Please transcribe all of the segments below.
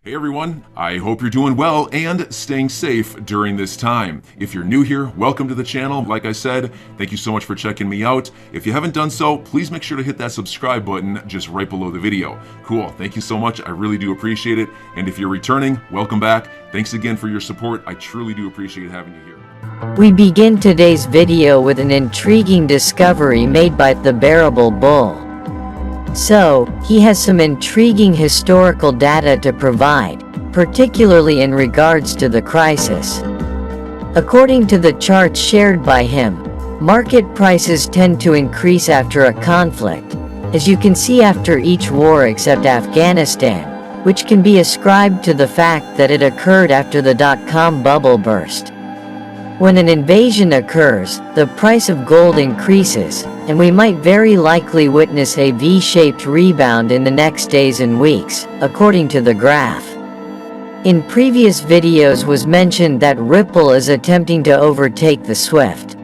Hey everyone, I hope you're doing well and staying safe during this time. If you're new here, welcome to the channel. Like I said, thank you so much for checking me out. If you haven't done so, please make sure to hit that subscribe button just right below the video. Cool, thank you so much. I really do appreciate it. And if you're returning, welcome back. Thanks again for your support. I truly do appreciate having you here. We begin today's video with an intriguing discovery made by the Bearable Bull. So, he has some intriguing historical data to provide, particularly in regards to the crisis. According to the charts shared by him, market prices tend to increase after a conflict, as you can see after each war except Afghanistan, which can be ascribed to the fact that it occurred after the dot-com bubble burst. When an invasion occurs, the price of gold increases, and we might very likely witness a V-shaped rebound in the next days and weeks, according to the graph. In previous videos was mentioned that Ripple is attempting to overtake the SWIFT.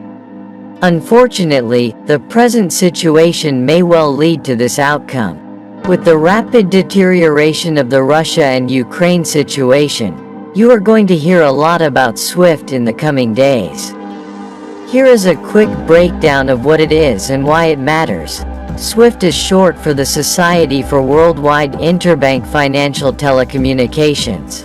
Unfortunately, the present situation may well lead to this outcome. With the rapid deterioration of the Russia and Ukraine situation, you are going to hear a lot about SWIFT in the coming days. Here is a quick breakdown of what it is and why it matters. SWIFT is short for the Society for Worldwide Interbank Financial Telecommunications.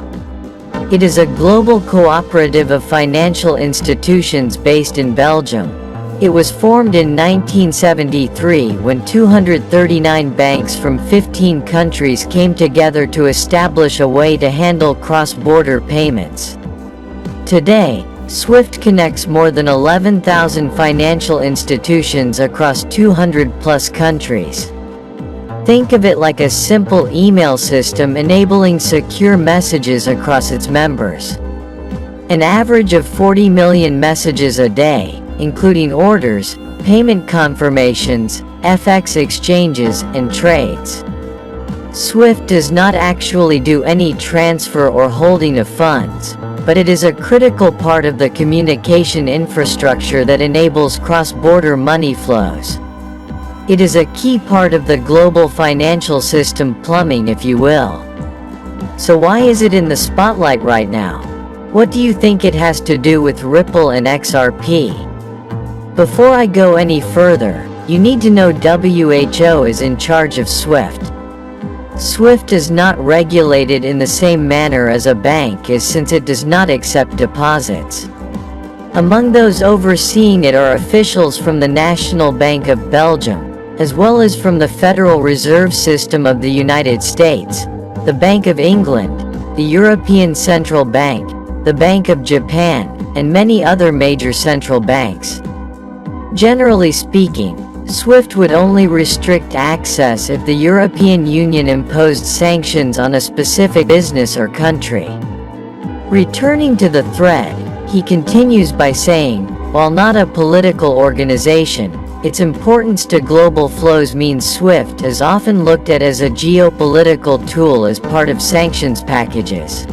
It is a global cooperative of financial institutions based in Belgium. It was formed in 1973 when 239 banks from 15 countries came together to establish a way to handle cross-border payments. Today, SWIFT connects more than 11,000 financial institutions across 200-plus countries. Think of it like a simple email system enabling secure messages across its members. An average of 40 million messages a day, including orders, payment confirmations, FX exchanges, and trades. SWIFT does not actually do any transfer or holding of funds, but it is a critical part of the communication infrastructure that enables cross-border money flows. It is a key part of the global financial system plumbing, if you will. So why is it in the spotlight right now? What do you think it has to do with Ripple and XRP? Before I go any further, you need to know WHO is in charge of SWIFT. SWIFT is not regulated in the same manner as a bank is, since it does not accept deposits. Among those overseeing it are officials from the National Bank of Belgium, as well as from the Federal Reserve System of the United States, the Bank of England, the European Central Bank, the Bank of Japan, and many other major central banks. Generally speaking, SWIFT would only restrict access if the European Union imposed sanctions on a specific business or country. Returning to the thread, he continues by saying, while not a political organization, its importance to global flows means SWIFT is often looked at as a geopolitical tool as part of sanctions packages.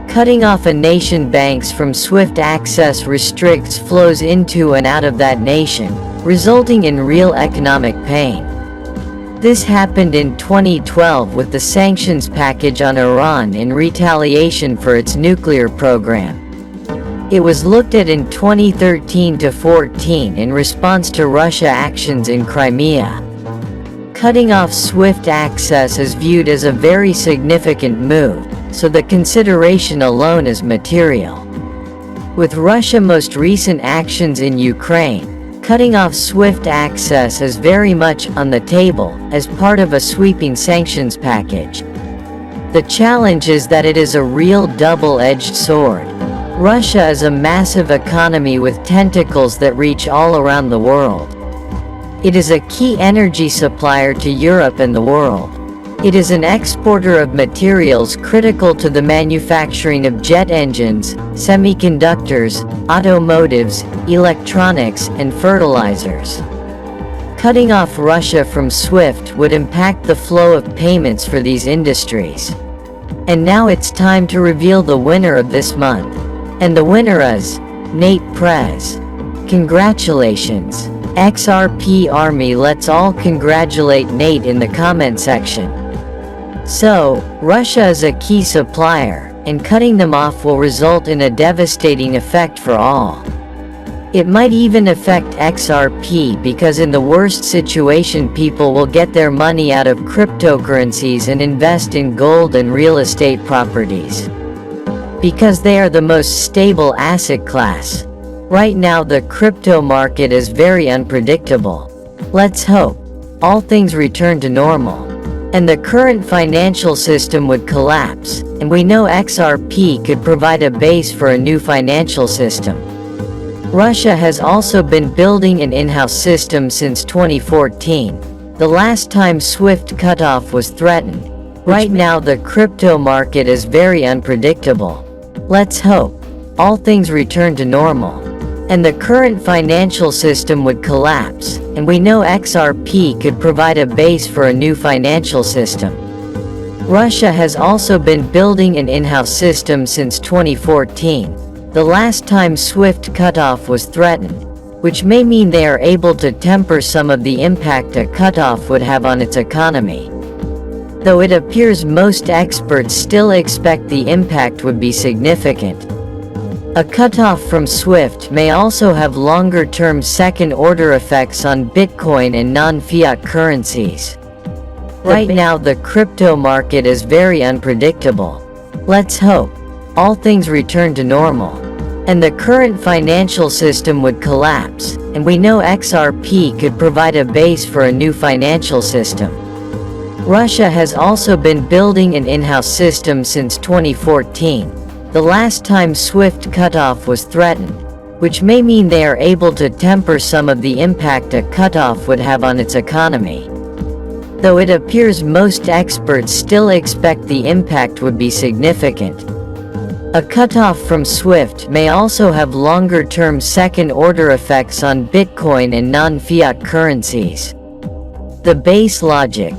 Cutting off a nation banks from SWIFT access restricts flows into and out of that nation, resulting in real economic pain. This happened in 2012 with the sanctions package on Iran in retaliation for its nuclear program. It was looked at in 2013 to 14 in response to Russia actions in Crimea. Cutting off SWIFT access is viewed as a very significant move, so the consideration alone is material. With Russia's most recent actions in Ukraine, cutting off SWIFT access is very much on the table as part of a sweeping sanctions package. The challenge is that it is a real double-edged sword. Russia is a massive economy with tentacles that reach all around the world. It is a key energy supplier to Europe and the world. It is an exporter of materials critical to the manufacturing of jet engines, semiconductors, automotives, electronics, and fertilizers. Cutting off Russia from SWIFT would impact the flow of payments for these industries. And now it's time to reveal the winner of this month. And the winner is Nate Prez. Congratulations, XRP Army. Let's all congratulate Nate in the comment section. So, Russia is a key supplier, and cutting them off will result in a devastating effect for all. It might even affect XRP because in the worst situation people will get their money out of cryptocurrencies and invest in gold and real estate properties. Because they are the most stable asset class. Right now the crypto market is very unpredictable. Let's hope all things return to normal, and the current financial system would collapse, and we know XRP could provide a base for a new financial system. Russia has also been building an in-house system since 2014, the last time SWIFT cutoff was threatened. Right now the crypto market is very unpredictable. Let's hope all things return to normal, and the current financial system would collapse, and we know XRP could provide a base for a new financial system. Russia has also been building an in-house system since 2014, the last time SWIFT cutoff was threatened, which may mean they are able to temper some of the impact a cutoff would have on its economy. Though it appears most experts still expect the impact would be significant. A cutoff from SWIFT may also have longer-term second-order effects on Bitcoin and non-fiat currencies. Right now the crypto market is very unpredictable. Let's hope all things return to normal, and the current financial system would collapse, and we know XRP could provide a base for a new financial system. Russia has also been building an in-house system since 2014, the last time SWIFT cutoff was threatened, which may mean they are able to temper some of the impact a cutoff would have on its economy. Though it appears most experts still expect the impact would be significant. A cutoff from SWIFT may also have longer-term second-order effects on Bitcoin and non-fiat currencies. The base logic.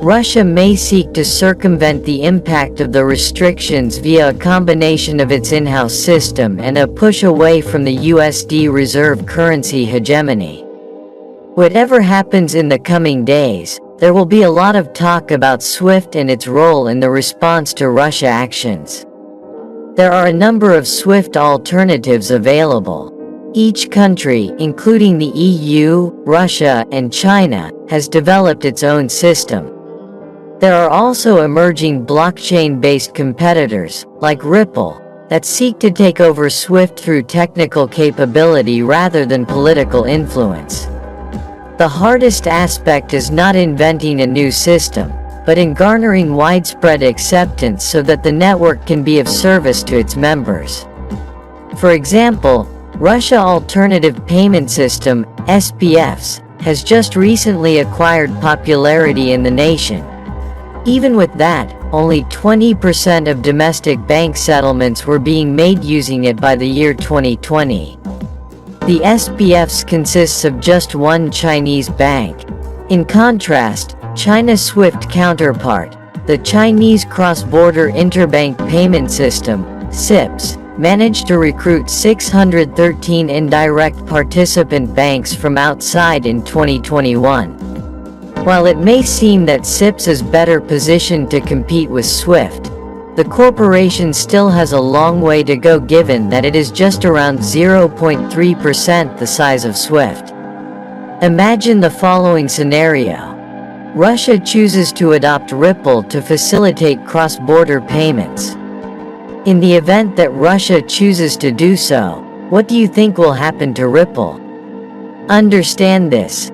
Russia may seek to circumvent the impact of the restrictions via a combination of its in-house system and a push away from the USD reserve currency hegemony. Whatever happens in the coming days, there will be a lot of talk about SWIFT and its role in the response to Russia actions. There are a number of SWIFT alternatives available. Each country, including the EU, Russia, and China, has developed its own system. There are also emerging blockchain-based competitors, like Ripple, that seek to take over SWIFT through technical capability rather than political influence. The hardest aspect is not inventing a new system, but in garnering widespread acceptance so that the network can be of service to its members. For example, Russia Alternative Payment System, SPFs, has just recently acquired popularity in the nation. Even with that, only 20% of domestic bank settlements were being made using it by the year 2020. The SPFs consists of just one Chinese bank. In contrast, China's SWIFT counterpart, the Chinese Cross-Border Interbank Payment System, CIPS, managed to recruit 613 indirect participant banks from outside in 2021. While it may seem that CIPS is better positioned to compete with SWIFT, the corporation still has a long way to go given that it is just around 0.3% the size of SWIFT. Imagine the following scenario. Russia chooses to adopt Ripple to facilitate cross-border payments. In the event that Russia chooses to do so, what do you think will happen to Ripple? Understand this.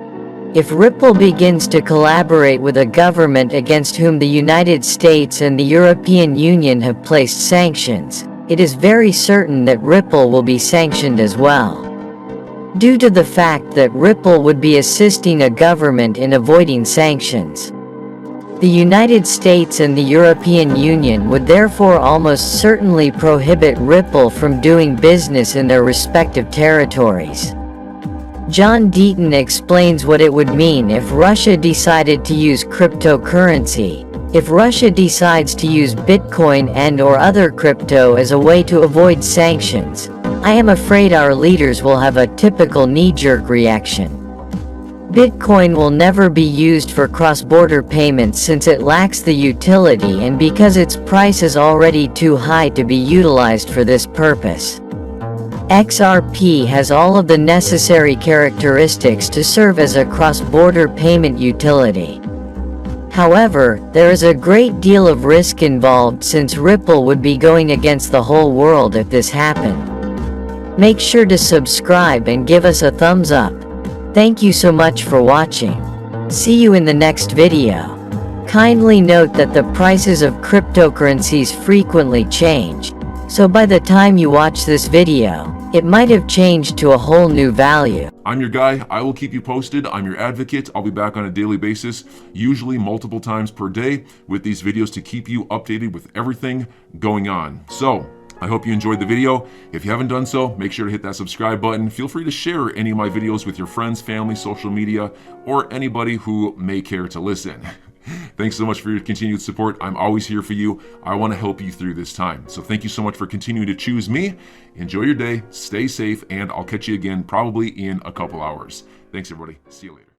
If Ripple begins to collaborate with a government against whom the United States and the European Union have placed sanctions, it is very certain that Ripple will be sanctioned as well. Due to the fact that Ripple would be assisting a government in avoiding sanctions. The United States and the European Union would therefore almost certainly prohibit Ripple from doing business in their respective territories. John Deaton explains what it would mean if Russia decided to use cryptocurrency. If Russia decides to use Bitcoin and/or other crypto as a way to avoid sanctions, I am afraid our leaders will have a typical knee-jerk reaction. Bitcoin will never be used for cross-border payments since it lacks the utility and because its price is already too high to be utilized for this purpose. XRP has all of the necessary characteristics to serve as a cross-border payment utility. However, there is a great deal of risk involved since Ripple would be going against the whole world if this happened. Make sure to subscribe and give us a thumbs up. Thank you so much for watching. See you in the next video. Kindly note that the prices of cryptocurrencies frequently change, so by the time you watch this video, it might have changed to a whole new value. I'm your guy. I will keep you posted. I'm your advocate. I'll be back on a daily basis, usually multiple times per day, with these videos to keep you updated with everything going on. So, I hope you enjoyed the video. If you haven't done so, make sure to hit that subscribe button. Feel free to share any of my videos with your friends, family, social media, or anybody who may care to listen. Thanks so much for your continued support. I'm always here for you. I want to help you through this time. So thank you so much for continuing to choose me. Enjoy your day, stay safe, and I'll catch you again probably in a couple hours. Thanks, everybody. See you later.